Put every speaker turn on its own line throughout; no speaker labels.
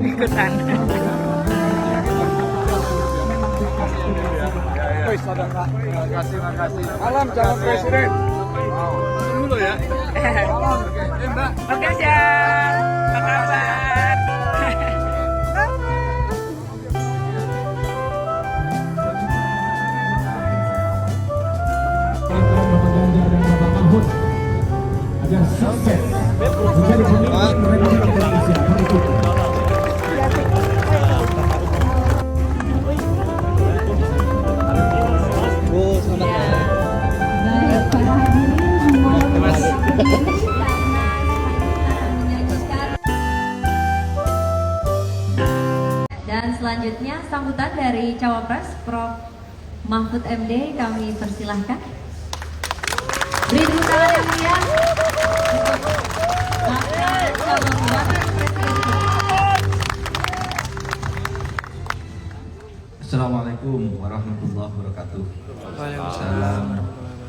Ikutan.
Terima kasih. Alam calon presiden. Dulu ya. Mbak.
Oke, Jang. Apa kabar?
agar sukses menjadi pemimpin Republik Indonesia berikutnya.
Baik, para hadirin mohon berdiri karena akan menyajikan. Dan selanjutnya sambutan dari Cawapres Prof. Mahfud MD kami persilahkan. Beri tepuk tangan yang meriah untuk bakal calon wakil presiden.
Assalamualaikum warahmatullahi wabarakatuh. Salam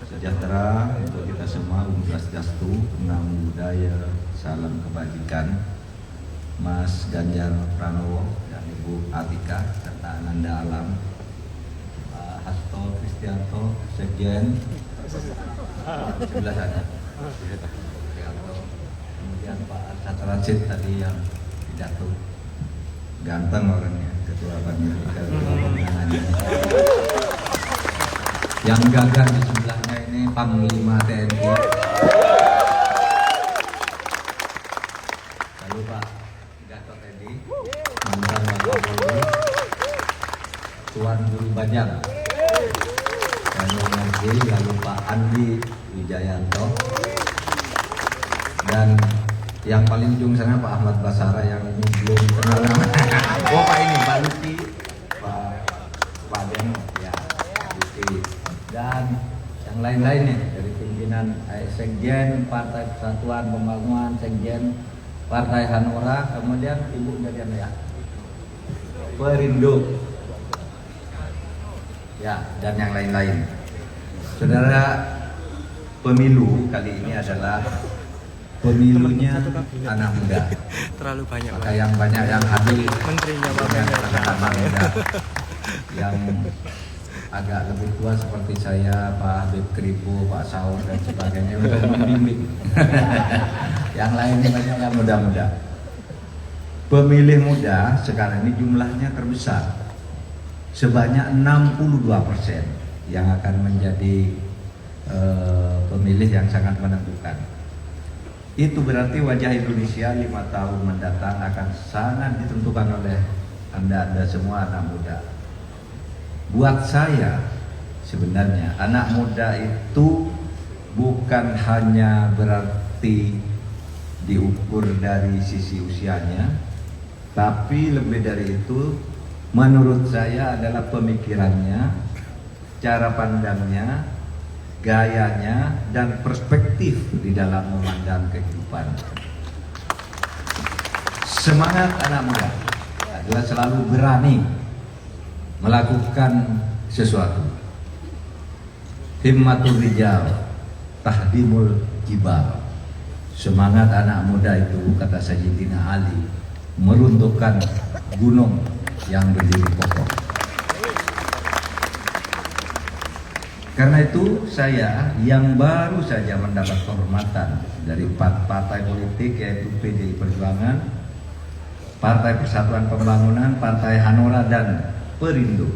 sejahtera untuk kita semua. Om Swastiastu, Namo Buddhaya, salam kebajikan. Mas Ganjar Pranowo dan Ibu Atika serta Ananda Alam, Pak Hasto Kristianto, Sekjen sebelah sana, Kristianto. Kemudian Pak Arsad Rashid tadi yang pidato, ganteng orangnya, ketua pemenangannya. Yang gagah di sebelahnya ini Panglima TNI. Lalu Pak Gatot Edi, mantan Wakapolri, Tuan Guru Bajang, lalu Pak Andi Wijayanto, dan yang paling ujung sana Pak Ahmad Basara yang ini belum kenal nama. Oh Pak ini, Pak Luki, Pak Deno, ya, Pak Luki, dan yang lain-lainnya dari pimpinan Sekjen Partai Persatuan Pembangunan, Sekjen Partai Hanura, kemudian Ibu Jadian ya, Perindo, ya, dan yang lain-lain. Saudara, pemilu kali ini adalah pemilunya anak muda.
Terlalu banyak.
Maka yang banyak yang hadir
Menterinya
anak muda yang agak lebih tua seperti saya, Pak Habib Kripo, Pak Saur dan sebagainya untuk membimbing. Yang lainnya banyak yang muda-muda. Pemilih muda sekarang ini jumlahnya terbesar, sebanyak 62% yang akan menjadi pemilih yang sangat menentukan. Itu berarti wajah Indonesia 5 tahun mendatang akan sangat ditentukan oleh Anda semua anak muda. Buat saya sebenarnya anak muda itu bukan hanya berarti diukur dari sisi usianya, tapi lebih dari itu menurut saya adalah pemikirannya, cara pandangnya, gayanya, dan perspektif di dalam memandang kehidupan. Semangat anak muda adalah selalu berani melakukan sesuatu. Himmatul rijal tahdimul jibal. Semangat anak muda itu, kata Sayyidina Ali, meruntuhkan gunung yang berdiri kokoh. Karena itu saya yang baru saja mendapat kehormatan dari 4 partai politik, yaitu PDI Perjuangan, Partai Persatuan Pembangunan, Partai Hanura, dan Perindo,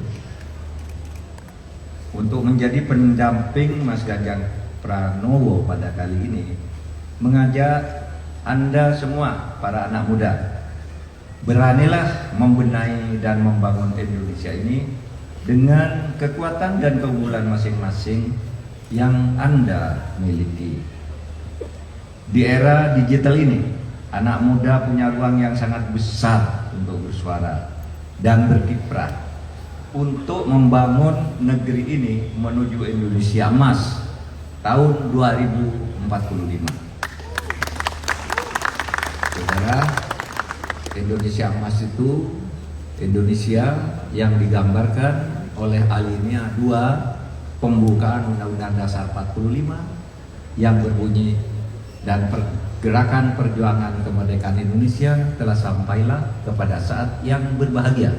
untuk menjadi pendamping Mas Ganjar Pranowo pada kali ini, mengajak Anda semua para anak muda, beranilah membenahi dan membangun Indonesia ini dengan kekuatan dan keunggulan masing-masing yang Anda miliki. Di era digital ini, anak muda punya ruang yang sangat besar untuk bersuara dan berkiprah untuk membangun negeri ini menuju Indonesia Emas tahun 2045. Saudara, Indonesia Emas itu Indonesia yang digambarkan oleh alinea 2 pembukaan Undang-Undang Dasar 45 yang berbunyi, dan pergerakan perjuangan kemerdekaan Indonesia telah sampailah kepada saat yang berbahagia,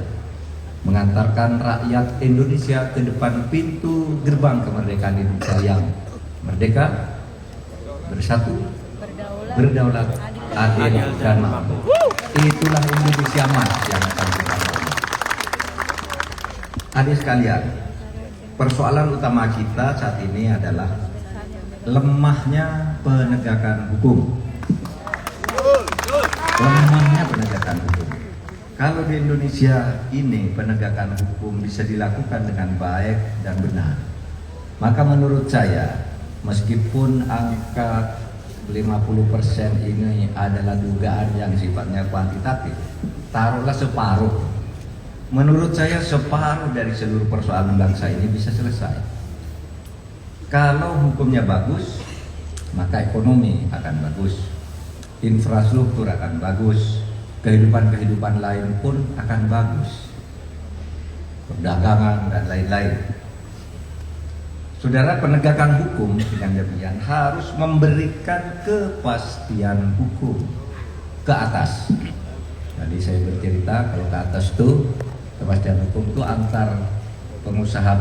mengantarkan rakyat Indonesia ke depan pintu gerbang kemerdekaan Indonesia yang merdeka, bersatu, berdaulat, adil, dan makmur. Itulah Indonesia Emas yang akan kita bangun. Adik sekalian, persoalan utama kita saat ini adalah lemahnya penegakan hukum. Lemahnya penegakan hukum. Kalau di Indonesia ini penegakan hukum bisa dilakukan dengan baik dan benar, maka menurut saya, meskipun angka 50% ini adalah dugaan yang sifatnya kuantitatif, taruhlah separuh. Menurut saya separuh dari seluruh persoalan bangsa ini bisa selesai. Kalau hukumnya bagus, maka ekonomi akan bagus, infrastruktur akan bagus, kehidupan lain pun akan bagus, perdagangan dan lain-lain. Saudara, penegakan hukum dengan demikian harus memberikan kepastian hukum ke atas. Tadi saya bercerita kalau ke atas itu kepastian hukum itu antar pengusaha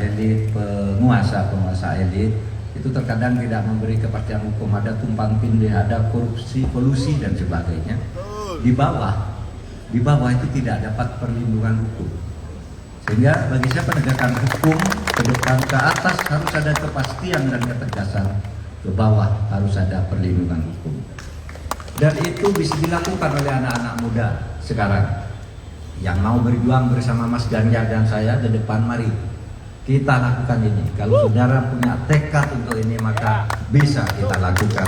elit, penguasa elit itu terkadang tidak memberi kepastian hukum, ada tumpang tindih, ada korupsi, kolusi dan sebagainya. Di bawah itu tidak dapat perlindungan hukum. Sehingga bagi saya penegakan hukum ke depan ke atas harus ada kepastian dan ketegasan, ke bawah harus ada perlindungan hukum. Dan itu bisa dilakukan oleh anak-anak muda sekarang yang mau berjuang bersama Mas Ganjar dan saya ke depan. Mari kita lakukan ini. Kalau saudara punya tekad untuk ini, maka bisa kita lakukan.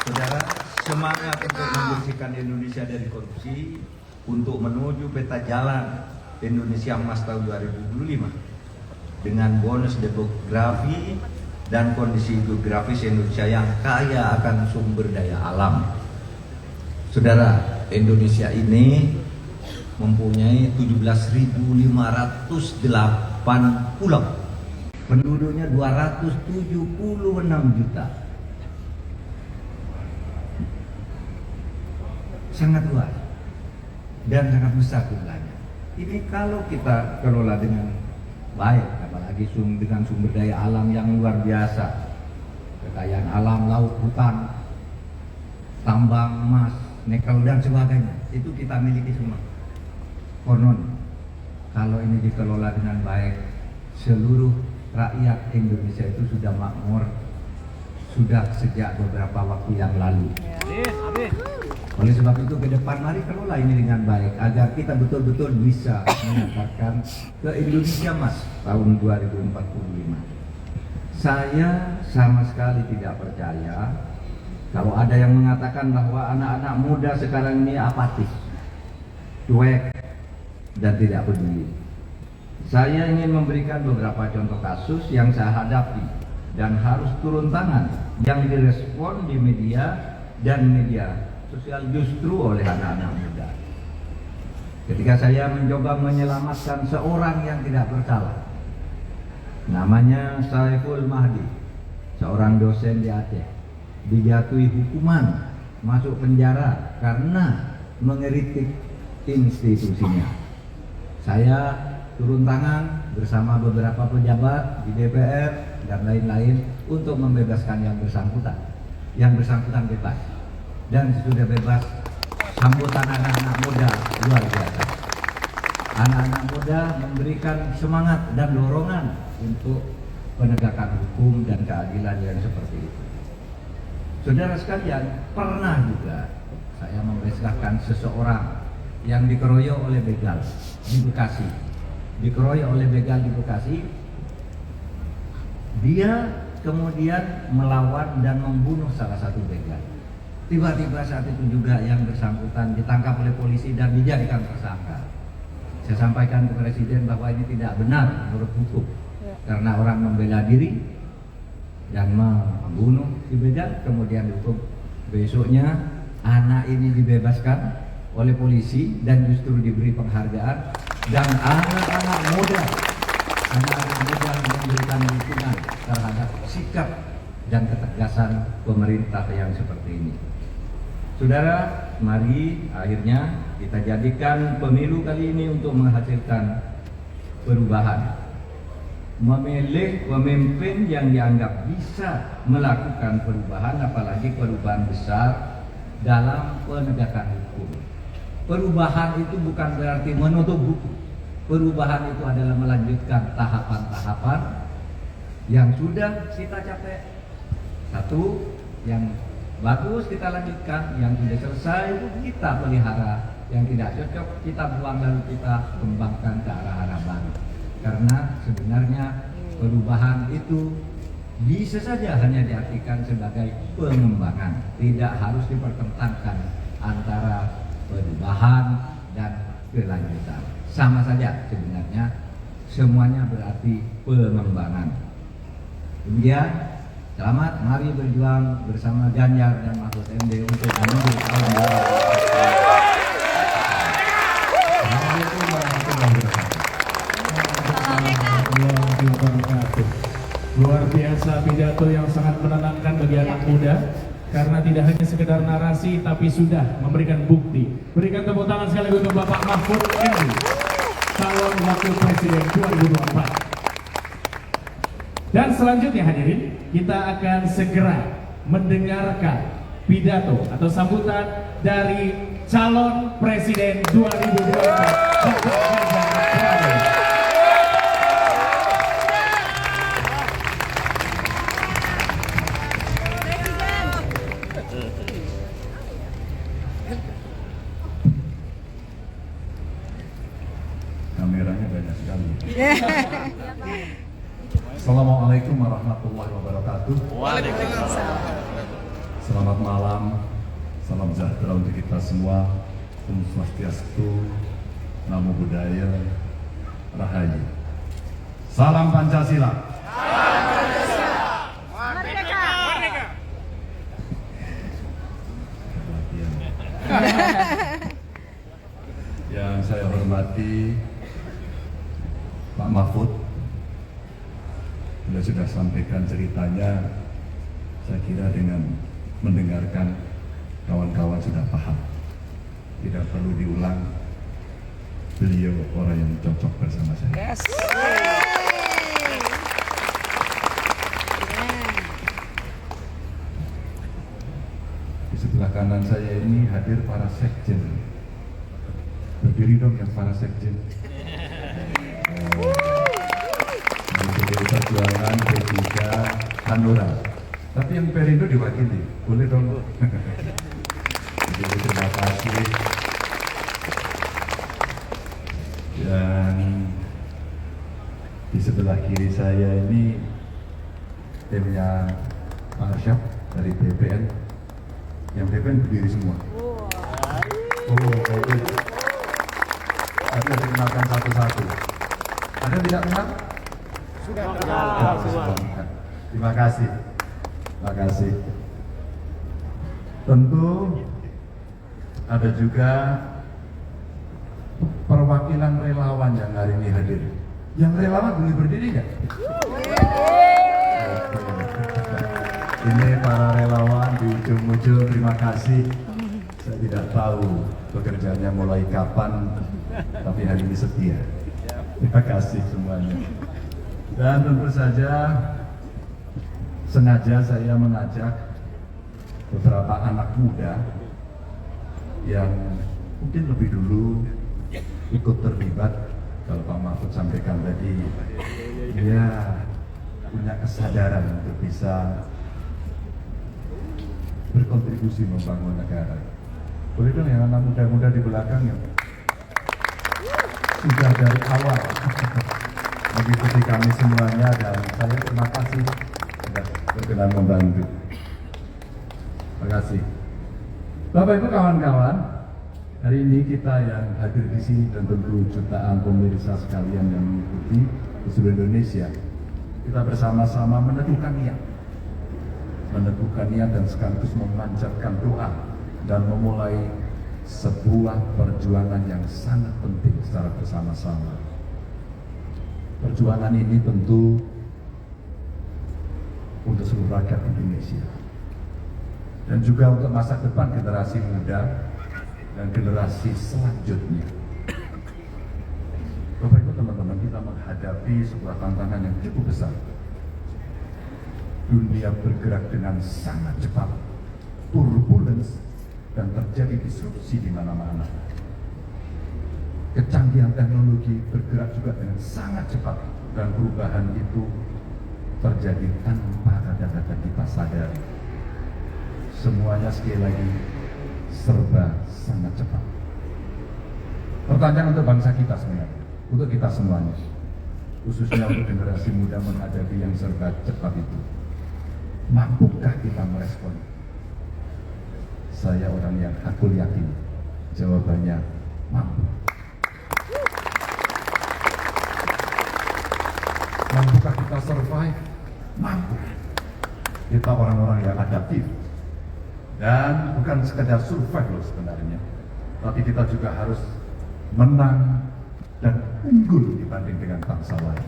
Saudara, semangat untuk membersihkan Indonesia dari korupsi, untuk menuju peta jalan Indonesia Emas tahun 2025 dengan bonus demografi dan kondisi geografis Indonesia yang kaya akan sumber daya alam. Saudara, Indonesia ini mempunyai 17.508 pulau, penduduknya 276 juta. Sangat luas dan sangat besar jumlahnya. Ini kalau kita kelola dengan baik, apalagi dengan sumber daya alam yang luar biasa, kekayaan alam, laut, hutan, tambang emas, nikel dan sebagainya, itu kita miliki semua. Konon kalau ini dikelola dengan baik, seluruh rakyat Indonesia itu sudah makmur, sudah sejak beberapa waktu yang lalu. Oleh sebab itu ke depan mari kelola ini dengan baik agar kita betul-betul bisa mengantarkan ke Indonesia Emas tahun 2045. Saya sama sekali tidak percaya kalau ada yang mengatakan bahwa anak-anak muda sekarang ini apatis, cuek, dan tidak peduli. Saya ingin memberikan beberapa contoh kasus yang saya hadapi dan harus turun tangan yang direspon di media dan media sosial justru oleh anak-anak muda. Ketika saya mencoba menyelamatkan seorang yang tidak bersalah, namanya Saiful Mahdi, seorang dosen di Aceh, dijatuhi hukuman masuk penjara karena mengkritik institusinya. Saya turun tangan bersama beberapa pejabat di DPR dan lain-lain untuk membebaskan yang bersangkutan. Yang bersangkutan bebas. Dan sudah bebas, sambutan anak-anak muda luar biasa. Anak-anak muda memberikan semangat dan dorongan untuk penegakan hukum dan keadilan yang seperti itu. Saudara sekalian, pernah juga saya memberitakan seseorang yang dikeroyok oleh begal di Bekasi. Dia kemudian melawan dan membunuh salah satu begal. Tiba-tiba saat itu juga yang bersangkutan ditangkap oleh polisi dan dijadikan tersangka. Saya sampaikan ke Presiden bahwa ini tidak benar menurut hukum, karena orang membela diri dan membunuh si begal kemudian dihukum. Besoknya anak ini dibebaskan oleh polisi dan justru diberi penghargaan, dan anak-anak muda memberikan dukungan terhadap sikap dan ketegasan pemerintah yang seperti ini. Saudara, mari akhirnya kita jadikan pemilu kali ini untuk menghasilkan perubahan. Memilih pemimpin yang dianggap bisa melakukan perubahan, apalagi perubahan besar dalam penegakan hukum. Perubahan itu bukan berarti menutup buku. Perubahan itu adalah melanjutkan tahapan-tahapan yang sudah kita capai. Satu, yang bagus kita lanjutkan, yang sudah selesai kita pelihara, yang tidak cocok kita buang lalu kita kembangkan ke arah-arah baru. Karena sebenarnya perubahan itu bisa saja hanya diartikan sebagai pengembangan, tidak harus dipertentangkan antara perubahan dan kelanjutan. Sama saja sebenarnya, semuanya berarti pengembangan. Kemudian selamat, mari berjuang bersama Ganjar dan Mahfud MD untuk menuju tahun
2024. Luar biasa pidato yang sangat menenangkan bagi anak muda, karena tidak hanya sekedar narasi tapi sudah memberikan bukti. Berikan tepuk tangan sekali untuk Bapak Mahfud MD, calon wakil presiden 2024. Dan selanjutnya hadirin, kita akan segera mendengarkan pidato atau sambutan dari calon presiden 2024 Bapak Ganjar Pranowo.
Kameranya banyak sekali. Assalamualaikum warahmatullahi wabarakatuh.
Waalaikumsalam.
Selamat malam, salam sejahtera untuk kita semua. Om Swastiastu, Namo Buddhaya, Rahayu. Salam Pancasila. Salam Pancasila. Merdeka. Merdeka. Yang saya hormati Pak Mahfud, beliau sudah sampaikan ceritanya. Saya kira dengan mendengarkan kawan-kawan sudah paham, tidak perlu diulang. Beliau orang yang cocok bersama saya.
Yes.
Di sebelah kanan saya ini hadir para sekjen. Berdiri dong yang para sekjen. PDI Perjuangan, P3, Hanura. Tapi yang Perindo diwakili, boleh dong. Jadi terima kasih. Dan di sebelah kiri saya ini timnya Pak Arsyad dari BPN. Yang BPN berdiri semua. Oh, oke. Tapi ada kenalkan satu-satu. Ada tidak kenal? Sudah kenal. Terima kasih. Terima kasih. Tentu ada juga perwakilan relawan yang hari ini hadir. Yang relawan boleh berdiri nggak? Ini para relawan di ujung-ujung, terima kasih. Saya tidak tahu pekerjaannya mulai kapan, tapi hari ini setia. Terima kasih semuanya. Dan tentu saja sengaja saya mengajak beberapa anak muda yang mungkin lebih dulu ikut terlibat. Kalau Pak Mahfud sampaikan tadi, dia punya kesadaran untuk bisa berkontribusi membangun negara. Boleh dong yang anak muda-muda di belakang yang sudah dari awal mengikuti kami semuanya, dan saya terima kasih sudah berkenan membantu. Terima kasih. Bapak Ibu kawan-kawan, hari ini kita yang hadir di sini dan tentu jutaan pemirsa sekalian yang mengikuti di seluruh Indonesia, kita bersama-sama menentukan niat dan sekaligus memanjatkan doa dan memulai sebuah perjuangan yang sangat penting secara bersama-sama. Perjuangan ini tentu untuk seluruh rakyat Indonesia. Dan juga untuk masa depan generasi muda dan generasi selanjutnya. Bapak Ibu teman-teman, kita menghadapi sebuah tantangan yang cukup besar. Dunia bergerak dengan sangat cepat, turbulence, dan terjadi disrupsi di mana-mana. Kecanggihan teknologi bergerak juga dengan sangat cepat, dan perubahan itu terjadi tanpa kadang-kadang kita sadari. Semuanya sekali lagi serba sangat cepat. Pertanyaan untuk bangsa kita sebenarnya, untuk kita semuanya, khususnya untuk generasi muda menghadapi yang serba cepat itu. Mampukah kita merespon? Saya orang yang hakul yakin, jawabannya mampu. Mampukah kita survive? Mampu. Kita orang-orang yang adaptif. Dan bukan sekedar survive loh sebenarnya, tapi kita juga harus menang dan unggul dibanding dengan bangsa lain.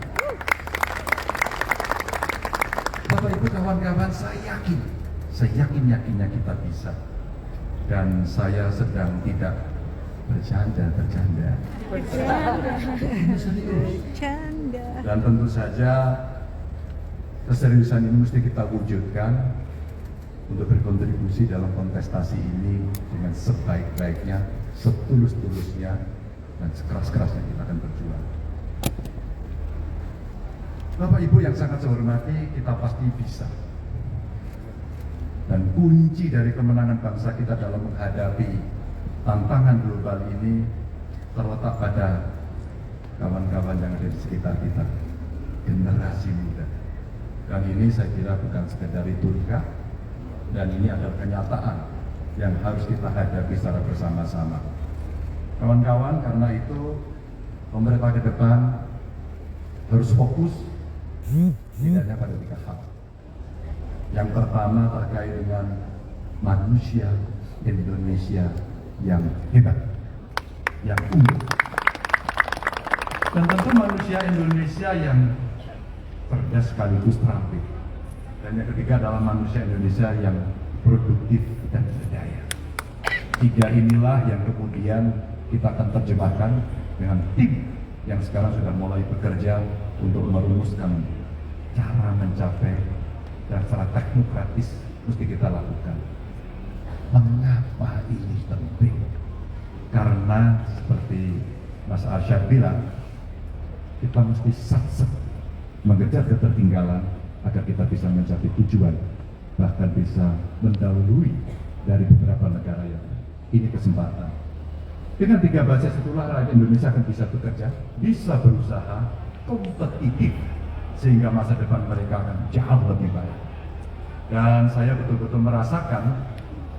Bapak Ibu kawan-kawan, saya yakin-yakinnya kita bisa. Dan saya sedang tidak bercanda. Ini serius. Dan tentu saja keseriusan ini mesti kita wujudkan untuk berkontribusi dalam kontestasi ini dengan sebaik-baiknya, setulus-tulusnya, dan sekeras-kerasnya kita akan berjuang. Bapak Ibu yang sangat saya hormati, kita pasti bisa. Dan kunci dari kemenangan bangsa kita dalam menghadapi tantangan global ini terletak pada kawan-kawan yang ada di sekitar kita, generasi muda. Dan ini saya kira bukan sekedar retorika, dan ini adalah kenyataan yang harus kita hadapi secara bersama-sama. Kawan-kawan, karena itu pemerintah ke depan harus fokus tidak hanya pada 3 hal. Yang pertama terkait dengan manusia Indonesia yang hebat, yang unggul. Dan tentu manusia Indonesia yang cerdas sekaligus terampil. Dan yang ketiga adalah manusia Indonesia yang produktif dan berdaya. 3 inilah yang kemudian kita akan terjemahkan dengan tim yang sekarang sudah mulai bekerja untuk merumuskan cara mencapai dan secara teknokratis mesti kita lakukan. Mengapa ini penting? Karena seperti Mas Arsyad bilang, kita mesti satset mengejar ketertinggalan agar kita bisa mencapai tujuan, bahkan bisa mendahului dari beberapa negara yang ini kesempatan. Dengan 3 basis itulah rakyat Indonesia akan bisa bekerja, bisa berusaha, kompetitif, sehingga masa depan mereka akan jauh lebih baik. Dan saya betul-betul merasakan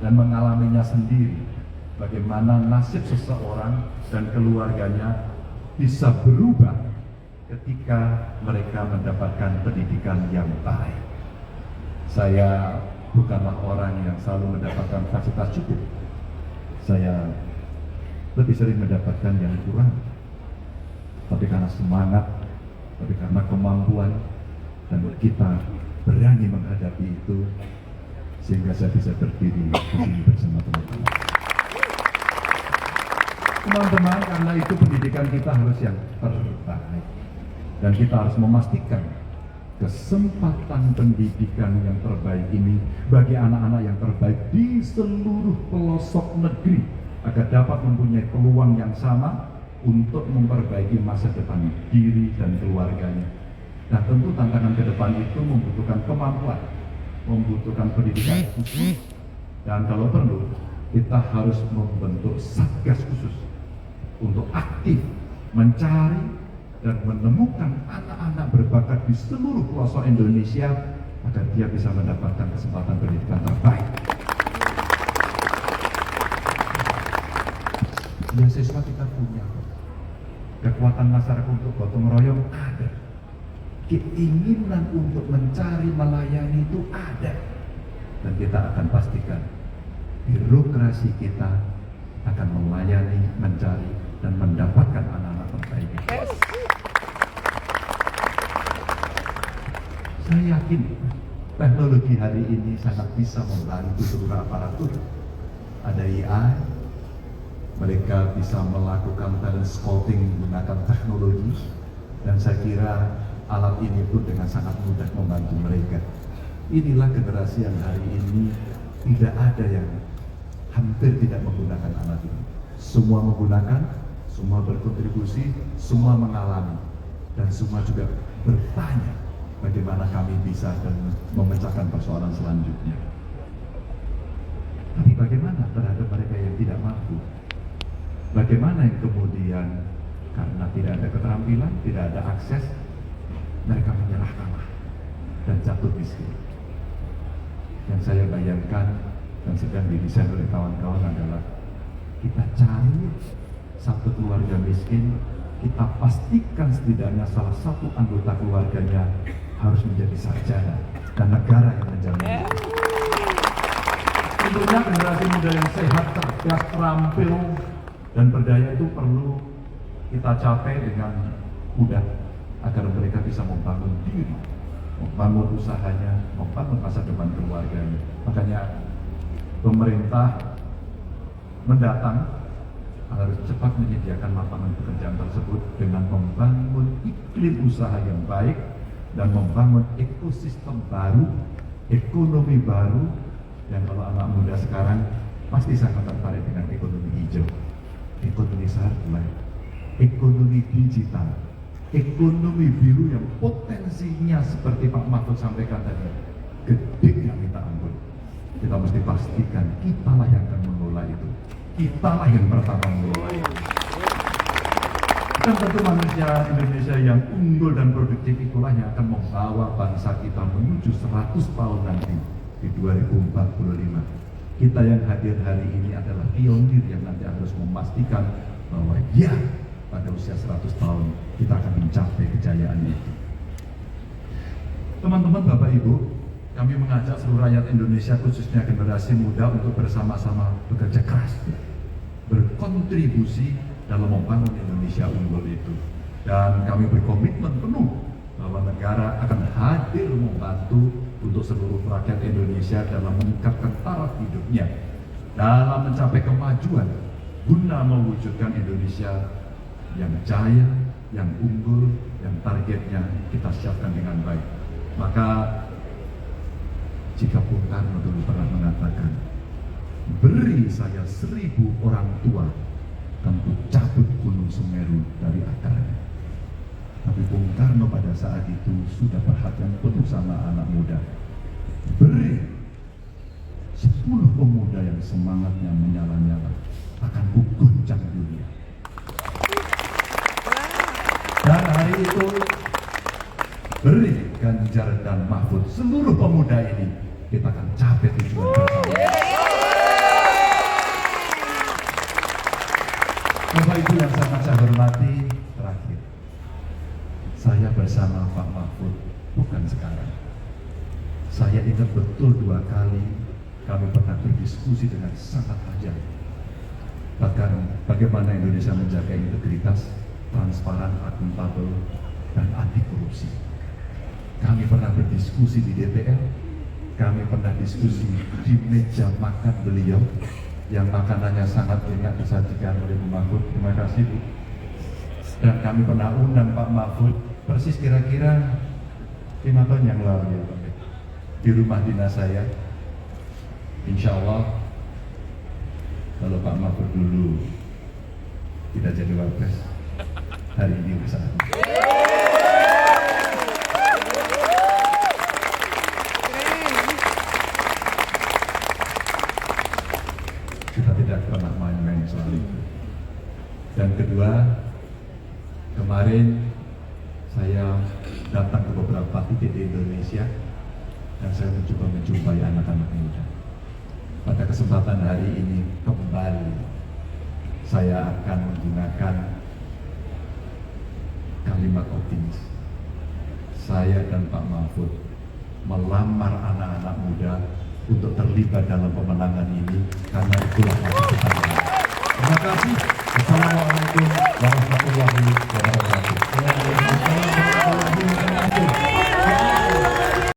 dan mengalaminya sendiri bagaimana nasib seseorang dan keluarganya bisa berubah ketika mereka mendapatkan pendidikan yang baik. Saya bukanlah orang yang selalu mendapatkan fasilitas cukup. Saya lebih sering mendapatkan yang kurang. Tapi karena semangat, tapi karena kemampuan, dan kita berani menghadapi itu, sehingga saya bisa berdiri di sini bersama teman-teman. Teman-teman, karena itu pendidikan kita harus yang terbaik. Dan kita harus memastikan kesempatan pendidikan yang terbaik ini bagi anak-anak yang terbaik di seluruh pelosok negeri, agar dapat mempunyai peluang yang sama untuk memperbaiki masa depan diri dan keluarganya. Nah, tentu tantangan ke depan itu membutuhkan kemampuan, membutuhkan pendidikan khusus, dan kalau perlu kita harus membentuk satgas khusus untuk aktif mencari dan menemukan anak-anak berbakat di seluruh pelosok Indonesia agar dia bisa mendapatkan kesempatan pendidikan terbaik. Beasiswa kita punya, kekuatan masyarakat untuk gotong royong ada, keinginan untuk mencari melayani itu ada, dan kita akan pastikan birokrasi kita akan melayani, mencari, dan mendapatkan anak-anak terbaik. Saya yakin teknologi hari ini sangat bisa membantu seluruh aparatur. Ada AI, mereka bisa melakukan talent scouting menggunakan teknologi, dan saya kira alat ini pun dengan sangat mudah membantu mereka. Inilah generasi yang hari ini tidak ada yang hampir tidak menggunakan alat ini. Semua menggunakan, semua berkontribusi, semua mengalami, dan semua juga bertanya bagaimana kami bisa dan memecahkan persoalan selanjutnya. Tapi bagaimana terhadap mereka yang tidak mampu? Bagaimana yang kemudian karena tidak ada keterampilan, tidak ada akses, mereka menyerah kalah dan jatuh miskin. Yang saya bayangkan dan sedang didesain oleh kawan-kawan adalah kita cari satu keluarga miskin, kita pastikan setidaknya salah satu anggota keluarganya harus menjadi sarjana dan negara yang menjamin. Tentunya generasi muda yang sehat, cerdas, terampil, dan berdaya itu perlu kita capai dengan mudah agar mereka bisa membangun diri, membangun usahanya, membangun masa depan keluarganya. Makanya pemerintah mendatang harus cepat menyediakan lapangan pekerjaan tersebut dengan membangun iklim usaha yang baik dan membangun ekosistem baru, ekonomi baru, yang kalau anak muda sekarang pasti sangat tertarik dengan ekonomi hijau, ekonomi circular, ekonomi digital, ekonomi biru yang potensinya seperti Pak Mahfud sampaikan tadi, gede yang minta ampun. Kita mesti pastikan kitalah yang akan mengelola itu, kitalah yang pertama mengelola itu. Dan tentu manusia Indonesia yang unggul dan produktif itulah yang akan membawa bangsa kita menuju 100 tahun nanti di 2045. Kita yang hadir hari ini adalah pionir yang nanti harus memastikan bahwa ya, pada usia 100 tahun kita akan mencapai kejayaan itu. Teman-teman, Bapak Ibu, kami mengajak seluruh rakyat Indonesia, khususnya generasi muda, untuk bersama-sama bekerja keras, berkontribusi dalam membangun Indonesia unggul itu. Dan kami berkomitmen penuh bahwa negara akan hadir membantu untuk seluruh rakyat Indonesia dalam meningkatkan taraf hidupnya, dalam mencapai kemajuan, guna mewujudkan Indonesia yang jaya, yang unggul, yang targetnya kita siapkan dengan baik. Maka jika Bung Karno dulu pernah mengatakan, beri saya 1000 orang tua, akan ku cabut gunung Semeru dari akarnya. Tapi Bung Karno pada saat itu sudah perhatian penuh sama anak muda. Beri 10 pemuda yang semangatnya menyala-nyala, akan ku goncang dunia. Dan hari itu beri Ganjar dan Mahfud, seluruh pemuda ini, kita akan capai tujuan bersama. Bapak Ibu yang sangat saya hormati, terakhir, saya bersama Pak Mahfud bukan sekarang. Saya ingat betul 2 kali kami pernah berdiskusi dengan sangat tajam. Bahkan bagaimana Indonesia menjaga integritas, transparan, akuntabel, dan anti korupsi. Kami pernah berdiskusi di DPR, kami pernah diskusi di meja makan beliau, yang makanannya sangat banyak disajikan oleh Bu Mahfud. Terima kasih, Bu. Dan kami pernah undang Pak Mahfud persis kira-kira 5 tahun yang lalu ya, Pak, di rumah dinas saya. Insya Allah kalau Pak Mahfud dulu tidak jadi wapres, hari ini saatnya. Kita tidak pernah main-main soal itu. Dan kedua, kemarin saya datang ke beberapa titik di Indonesia dan saya mencoba menjumpai anak-anak muda. Pada kesempatan hari ini kembali saya akan menggunakan kalimat optimis. Saya dan Pak Mahfud melamar anak-anak muda untuk terlibat dalam pemenangan ini, karena itulah masa depan. Terima kasih. Assalamualaikum warahmatullahi wabarakatuh.